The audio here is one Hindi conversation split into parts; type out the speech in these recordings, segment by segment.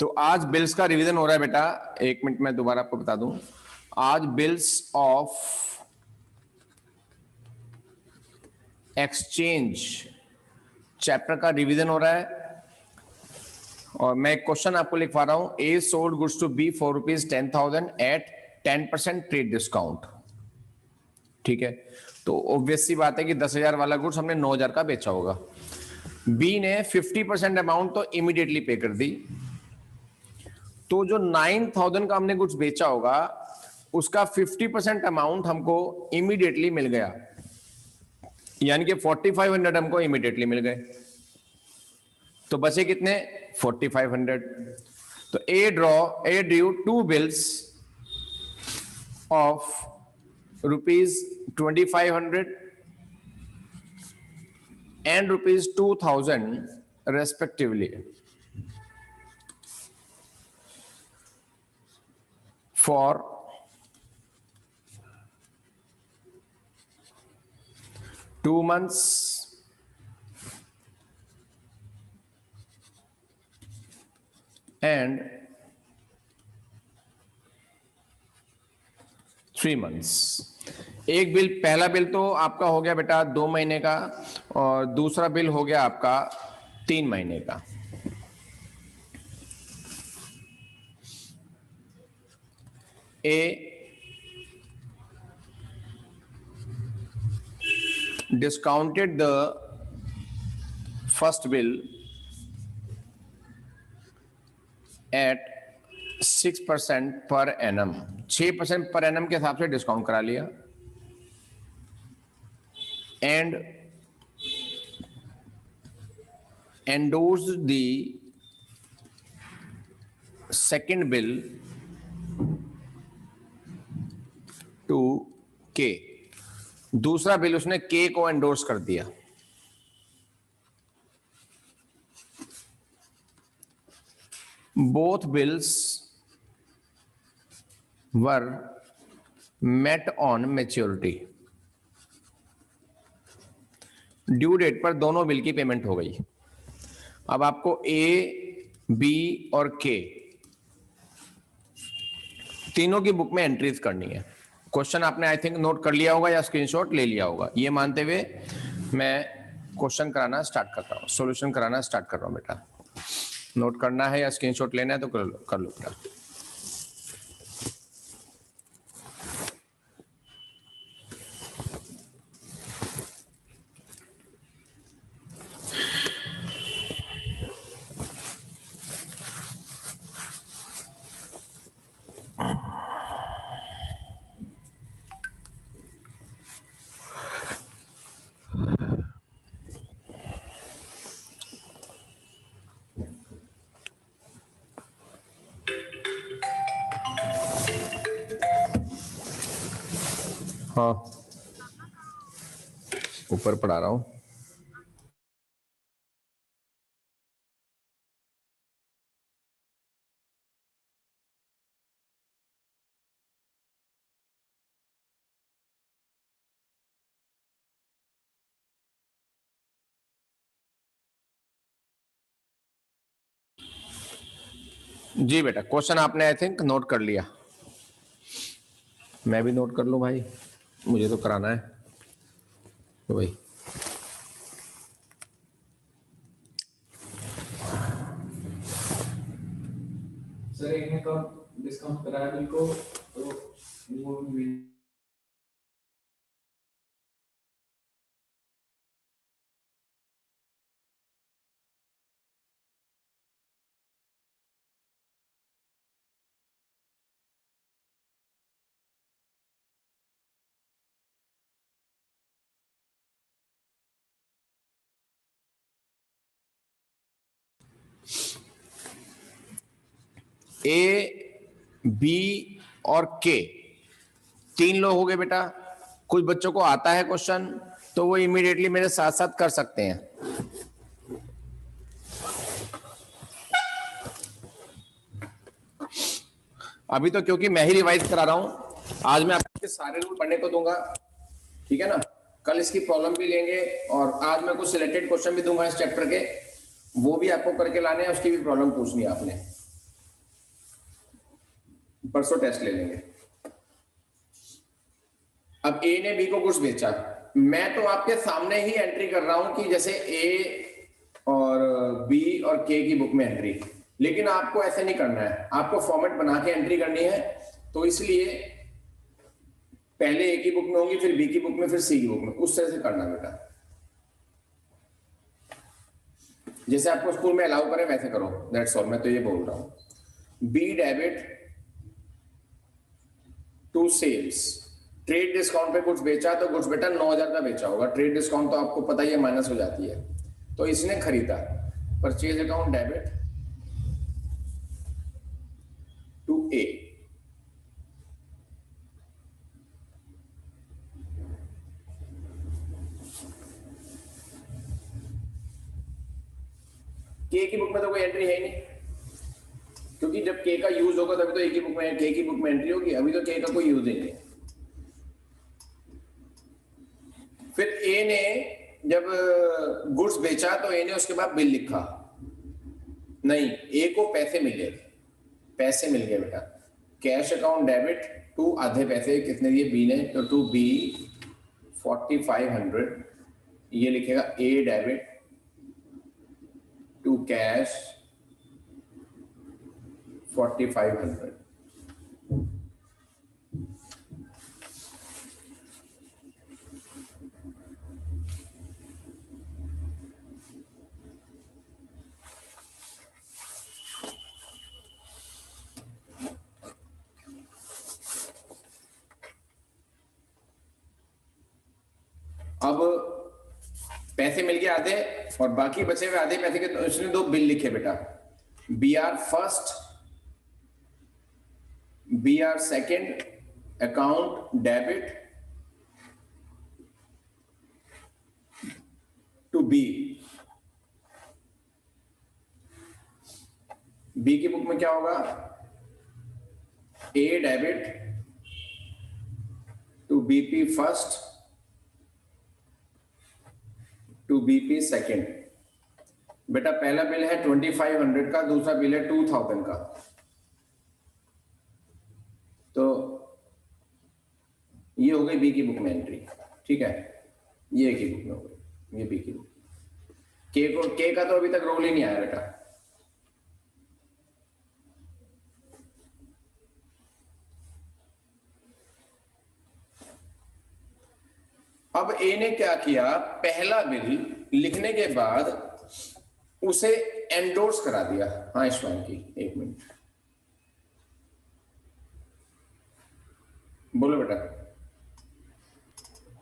तो आज बिल्स का रिवीजन हो रहा है बेटा, एक मिनट में दोबारा आपको बता दूं। आज बिल्स ऑफ एक्सचेंज चैप्टर का रिवीजन हो रहा है और मैं एक क्वेश्चन आपको लिखवा रहा हूं। A sold goods to B for ₹10,000 at 10% trade discount. ठीक है, तो ऑब्वियस सी बात है कि 10,000 वाला गुड्स हमने 9,000 का बेचा होगा। बी ने 50% अमाउंट तो इमीडिएटली पे कर दी, तो जो 9,000 का हमने गुड्स बेचा होगा उसका 50% अमाउंट हमको इमीडिएटली मिल गया, यानी कि 4,500 हमको इमीडिएटली मिल गए। तो बचे कितने? 4,500। तो ए due 2 bills of ₹2,500 and ₹2,000 respectively for 2 months and 3 months। एक बिल, पहला बिल तो आपका हो गया बेटा 2 महीने का और दूसरा बिल हो गया आपका 3 महीने का। ए discounted the first bill at 6% per annum, 6% per annum के हिसाब से डिस्काउंट करा लिया, and endorsed the second bill to K। दूसरा बिल उसने K को एंडोर्स कर दिया। Both bills were met on maturity. Due date पर दोनों बिल की पेमेंट हो गई। अब आपको ए, बी और के तीनों की बुक में एंट्रीज करनी है। क्वेश्चन आपने आई थिंक नोट कर लिया होगा या स्क्रीनशॉट ले लिया होगा। ये मानते हुए मैं क्वेश्चन कराना स्टार्ट कर रहा हूँ, सॉल्यूशन कराना स्टार्ट कर रहा हूँ बेटा। नोट करना है या स्क्रीनशॉट लेना है तो कर लो बेटा। हाँ, ऊपर पढ़ा रहा हूं। जी बेटा, क्वेश्चन आपने आई थिंक नोट कर लिया। मैं भी नोट कर लूं भाई, मुझे तो कराना है तो भाई। सर एक ने तो डिस्काउंट कराया बिल को, तो वो ए, बी और के तीन लोग हो गए बेटा। कुछ बच्चों को आता है क्वेश्चन तो वो इमीडिएटली मेरे साथ साथ कर सकते हैं। अभी तो क्योंकि मैं ही रिवाइज करा रहा हूं, आज मैं आपके सारे रूल पढ़ने को दूंगा, ठीक है ना। कल इसकी प्रॉब्लम भी लेंगे और आज मैं कुछ सिलेक्टेड क्वेश्चन भी दूंगा इस चैप्टर के, वो भी आपको करके लाने हैं, उसकी भी प्रॉब्लम पूछनी है आपने। परसों टेस्ट ले लेंगे। अब ए ने बी को गुड्स बेचा, मैं तो आपके सामने ही एंट्री कर रहा हूं कि जैसे ए और बी और के की बुक में एंट्री, लेकिन आपको ऐसे नहीं करना है, आपको फॉर्मेट बना के एंट्री करनी है। तो इसलिए पहले ए की बुक में होंगी, फिर बी की बुक में, फिर सी की बुक में, उस तरह से करना बेटा। जैसे आपको स्कूल में अलाउ करें वैसे करो, दैट्स ऑल। मैं तो ये बोल रहा हूं। B debit to sales, trade discount पे गुड्स बेचा, तो गुड्स बेटा 9,000 का बेचा होगा। ट्रेड डिस्काउंट तो आपको पता ही है माइनस हो जाती है, तो इसने खरीदा। परचेज अकाउंट डेबिट टू ए, के की बुक में तो कोई एंट्री है ही नहीं, क्योंकि जब के का यूज होगा तभी तो ए की बुक में, के की बुक में एंट्री होगी। अभी तो के का कोई यूज ही नहीं। फिर ए ने जब गुड्स बेचा तो ए ने उसके बाद बिल लिखा, नहीं, ए को पैसे मिले, पैसे मिल गए बेटा। कैश अकाउंट डेबिट टू आधे पैसे कितने दिए बी ने, तो टू बी 4500, ये लिखेगा ए डेबिट टू कैश 4500। अब पैसे मिल गए आधे और बाकी बचे हुए आधे पैसे के, तो उसने दो बिल लिखे बेटा। B R first, B R second account debit to B. B की बुक में क्या होगा, A debit to BP first to BP second. बेटा पहला बिल है 2500 का, दूसरा बिल है 2000 का, तो ये हो गई बी की बुक में एंट्री। ठीक है, ये ए की बुक में हो गई, ये बी की बुक। के का तो अभी तक रोल ही नहीं आया बेटा। अब ए ने क्या किया, पहला बिल लिखने के बाद उसे एंडोर्स करा दिया। हाँ शिवांगी, एक मिनट बोलो बेटा।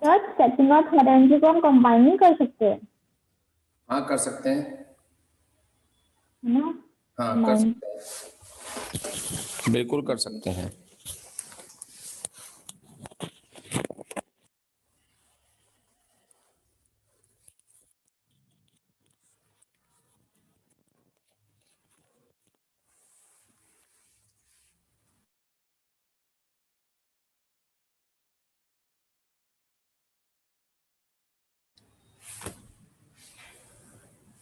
सर सेकंड और थर्ड एंट्री को हम कंबाइन नहीं कर सकते? हाँ कर सकते हैं, है ना? हाँ कर सकते हैं, बिल्कुल कर सकते हैं।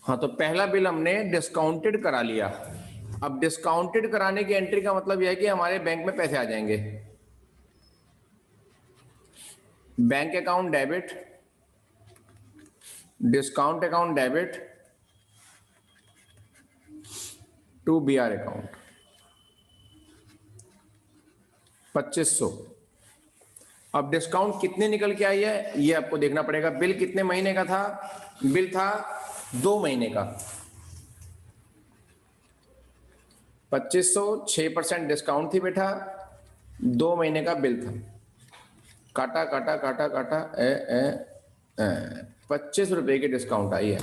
हाँ तो पहला बिल हमने डिस्काउंटेड करा लिया। अब डिस्काउंटेड कराने की एंट्री का मतलब यह है कि हमारे बैंक में पैसे आ जाएंगे। Bank account debit, discount account debit to BR account 2500। अब डिस्काउंट कितने निकल के आई है ये आपको देखना पड़ेगा। बिल कितने महीने का था, बिल था 2 महीने का। 2500, 6% डिस्काउंट थी बेटा, 2 महीने का बिल था। काटा काटा काटा काटा 25 रुपए की डिस्काउंट आई है,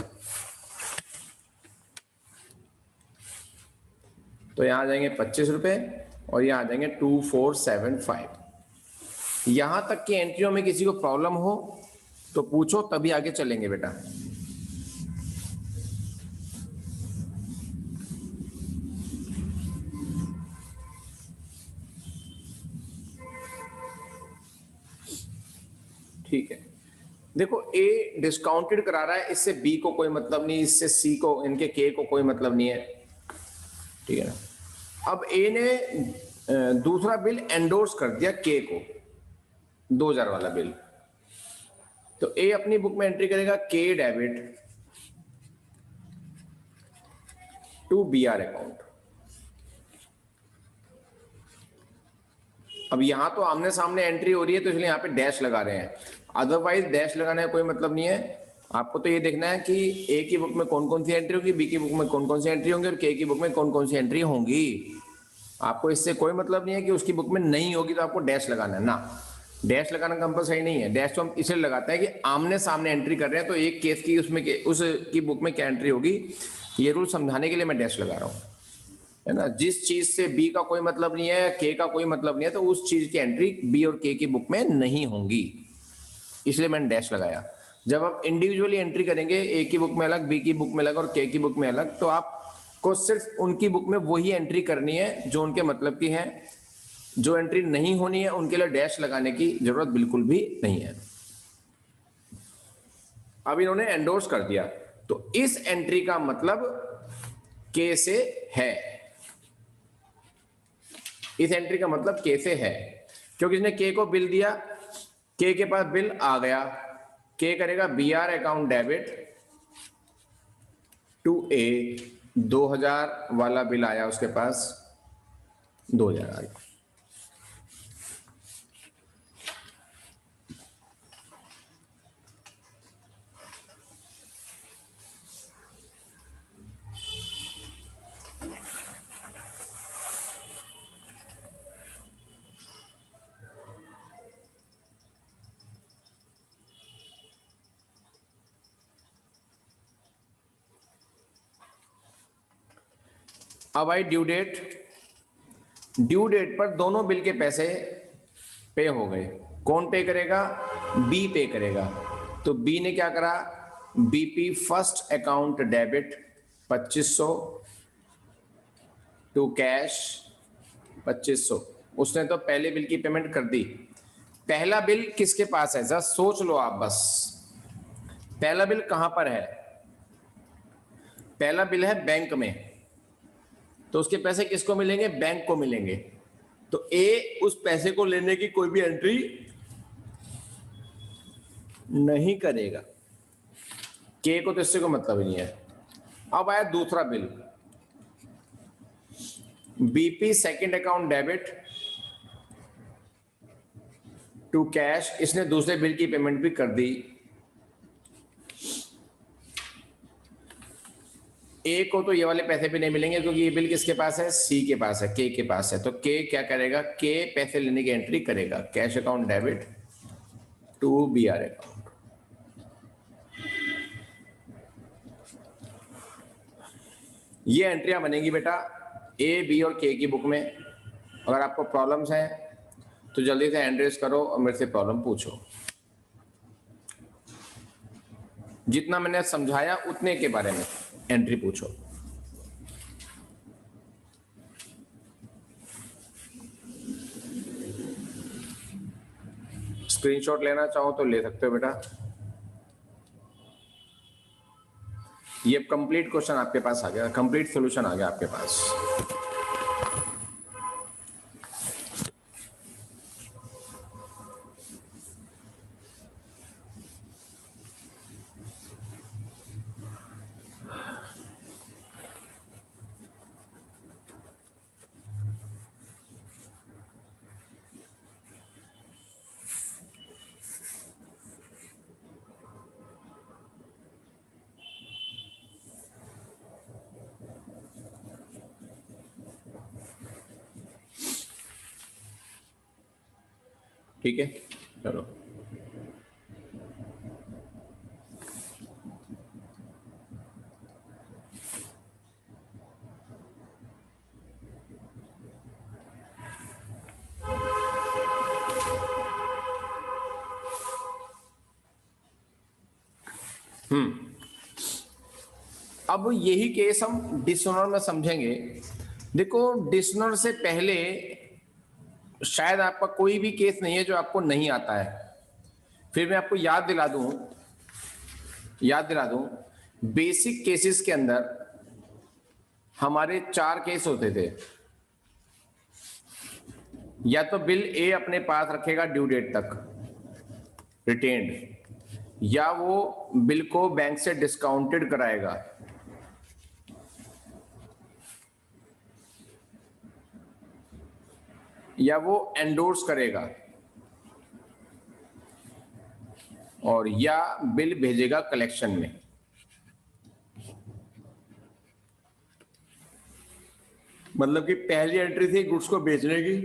तो यहां आ जाएंगे 25 रुपए और यहां आ जाएंगे 2475। यहां तक की एंट्रियों में किसी को प्रॉब्लम हो तो पूछो, तभी आगे चलेंगे बेटा। ठीक है, देखो ए डिस्काउंटेड करा रहा है, इससे बी को कोई मतलब नहीं, इससे सी को, इनके के को कोई मतलब नहीं है। ठीक है ना। अब ए ने दूसरा बिल एंडोर्स कर दिया के को, 2000 वाला बिल, तो ए अपनी बुक में एंट्री करेगा के डेबिट टू बीआर अकाउंट। अब यहां तो आमने सामने एंट्री हो रही है तो इसलिए यहां पे डैश लगा रहे हैं, अदरवाइज डैश लगाने का कोई मतलब नहीं है। आपको तो ये देखना है कि ए की बुक में कौन कौन सी एंट्री होगी, बी की बुक में कौन कौन सी एंट्री होंगी और के की बुक में कौन कौन सी एंट्री होंगी। आपको इससे कोई मतलब नहीं है कि उसकी बुक में नहीं होगी तो आपको डैश लगाना है ना, डैश लगाना कंपलसरी नहीं है। डैश तो हम इसलिए लगाते हैं कि आमने सामने एंट्री कर रहे हैं तो एक केस की उसमें उसकी बुक में क्या एंट्री होगी, ये रूल समझाने के लिए मैं डैश लगा रहा हूं, है ना। जिस चीज से बी का कोई मतलब नहीं है, के का कोई मतलब नहीं है, तो उस चीज की एंट्री बी और के की बुक में नहीं होंगी, इसलिए मैंने डैश लगाया। जब आप इंडिविजुअली एंट्री करेंगे, ए की बुक में अलग, बी की बुक में अलग और के की बुक में अलग, तो आपको सिर्फ उनकी बुक में वही एंट्री करनी है जो उनके मतलब की है। जो एंट्री नहीं होनी है उनके लिए डैश लगाने की जरूरत बिल्कुल भी नहीं है। अब इन्होंने एंडोर्स कर दिया तो इस एंट्री का मतलब के से है, इस एंट्री का मतलब के से है, क्योंकि इसने के को बिल दिया, के के पास बिल आ गया, के करेगा बीआर अकाउंट डेबिट टू ए, 2000 वाला बिल आया उसके पास, 2000 आ गया। अब आई ड्यू डेट, ड्यू डेट पर दोनों बिल के पैसे पे हो गए। कौन पे करेगा, बी पे करेगा। तो बी ने क्या करा, BP first account debit 2500 to cash 2500, उसने तो पहले बिल की पेमेंट कर दी। पहला बिल किसके पास है, जरा सोच लो आप बस, पहला बिल कहां पर है, पहला बिल है बैंक में, तो उसके पैसे किसको मिलेंगे, बैंक को मिलेंगे। तो ए उस पैसे को लेने की कोई भी एंट्री नहीं करेगा, के को तो इससे कोई मतलब ही नहीं है। अब आया दूसरा bill, BP second account debit to cash, इसने दूसरे बिल की पेमेंट भी कर दी। ए को तो ये वाले पैसे भी नहीं मिलेंगे क्योंकि ये बिल किसके पास है, सी के पास है, के पास है। तो के क्या करेगा, के पैसे लेने की एंट्री करेगा, cash account debit to BR account. ये एंट्रियां बनेगी बेटा ए, बी और के की बुक में। अगर आपको प्रॉब्लम्स हैं तो जल्दी से हैंड रेज करो और मेरे से प्रॉब्लम पूछो। जितना मैंने समझाया उतने के बारे में एंट्री पूछो। स्क्रीनशॉट लेना चाहो तो ले सकते हो बेटा। ये कंप्लीट क्वेश्चन आपके पास आ गया, कंप्लीट सॉल्यूशन आ गया आपके पास। ठीक है, चलो अब यही केस हम डिसऑनर में समझेंगे। देखो डिसऑनर से पहले शायद आपका कोई भी केस नहीं है जो आपको नहीं आता है। फिर मैं आपको याद दिला दूं बेसिक केसेस के अंदर हमारे 4 केस होते थे। या तो बिल ए अपने पास रखेगा ड्यू डेट तक रिटेन्ड, या वो बिल को बैंक से डिस्काउंटेड कराएगा, या वो एंडोर्स करेगा, और या बिल भेजेगा कलेक्शन में। मतलब कि पहली एंट्री थी गुड्स को बेचने की,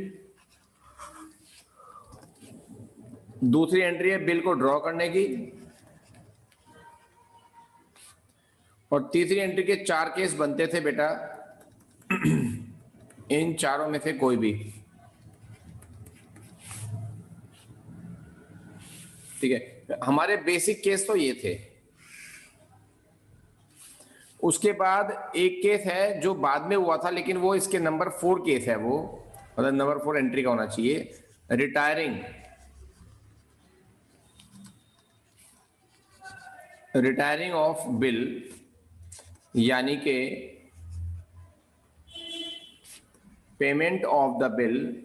दूसरी एंट्री है बिल को ड्रॉ करने की, और तीसरी एंट्री के 4 केस बनते थे बेटा। इन चारों में से कोई भी, ठीक है। हमारे बेसिक केस तो ये थे। उसके बाद एक केस है जो बाद में हुआ था, लेकिन वो इसके नंबर 4 केस है, वो मतलब नंबर 4 एंट्री का होना चाहिए। रिटायरिंग ऑफ बिल, यानी के payment of the bill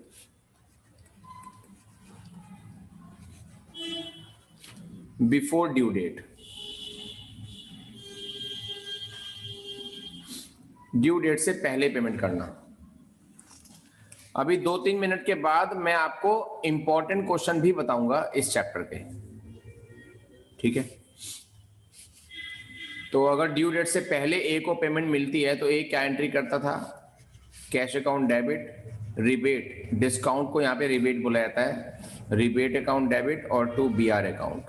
before due date, due date से पहले पेमेंट करना। अभी 2-3 मिनट के बाद मैं आपको इंपॉर्टेंट क्वेश्चन भी बताऊंगा इस चैप्टर के, ठीक है। तो अगर ड्यू डेट से पहले ए को पेमेंट मिलती है तो ए क्या एंट्री करता था? Cash account debit, rebate, discount को यहाँ पे रिबेट बोला जाता है, रिबेट अकाउंट डेबिट, और टू बीआर अकाउंट।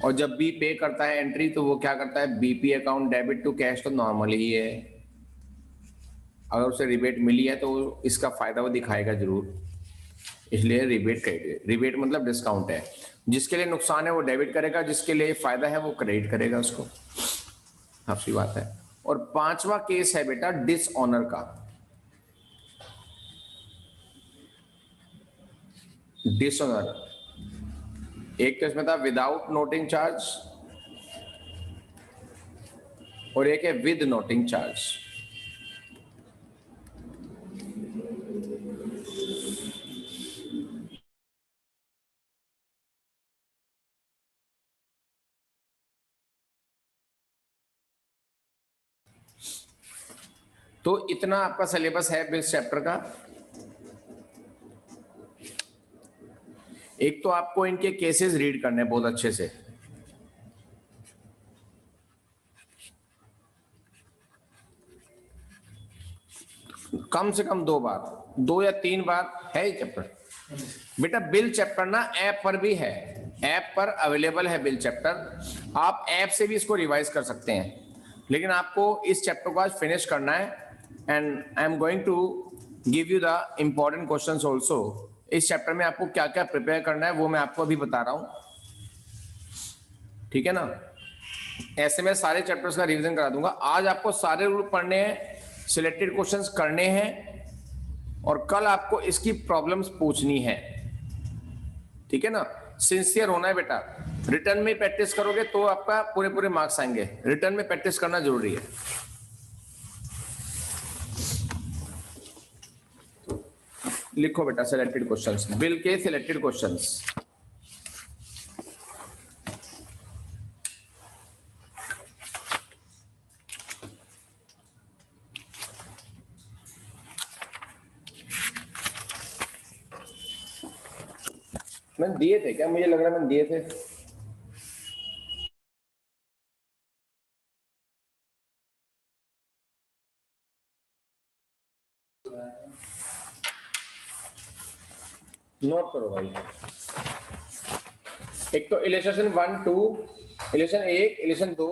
और जब बी पे करता है एंट्री तो वो क्या करता है? BP account debit to cash, तो नॉर्मल ही है। अगर उसे रिबेट मिली है तो इसका फायदा वो दिखाएगा जरूर, इसलिए रिबेट क्रेडिट। रिबेट मतलब डिस्काउंट है, जिसके लिए नुकसान है वो डेबिट करेगा, जिसके लिए फायदा है वो क्रेडिट करेगा उसको, आपसी बात है। और 5वां केस है बेटा डिसऑनर का। डिसऑनर, एक केस में था विदाउट नोटिंग चार्ज और एक है विद नोटिंग चार्ज। तो इतना आपका सिलेबस है बिल्स चैप्टर का। एक तो आपको इनके केसेस रीड करने हैं बहुत अच्छे से, कम से कम 2 बार, 2 या 3 बार है ये चैप्टर। बेटा बिल चैप्टर ना ऐप पर भी है, ऐप पर अवेलेबल है बिल चैप्टर। आप ऐप से भी इसको रिवाइज कर सकते हैं, लेकिन आपको इस चैप्टर को आज फिनिश करना है। And I am going to give you the important questions also. इस चैप्टर में आपको क्या क्या प्रिपेयर करना है वो मैं आपको अभी बता रहा हूं, ठीक है ना। ऐसे में सारे चैप्टर्स का रिवीजन करा दूंगा। आज आपको सारे रूल पढ़ने हैं, सिलेक्टेड क्वेश्चंस करने हैं, और कल आपको इसकी प्रॉब्लम्स पूछनी है, ठीक है ना। सिंसियर होना है बेटा। रिटर्न में प्रैक्टिस करोगे तो आपका पूरे पूरे मार्क्स आएंगे। रिटर्न में प्रैक्टिस करना जरूरी है। लिखो बेटा सिलेक्टेड क्वेश्चंस, बिल के सिलेक्टेड क्वेश्चंस। मैंने दिए थे क्या? मुझे लग रहा है मैंने दिए थे। नोट करो भाई। एक तो इलस्ट्रेशन 1, 2, इलस्ट्रेशन 1, इलस्ट्रेशन 2,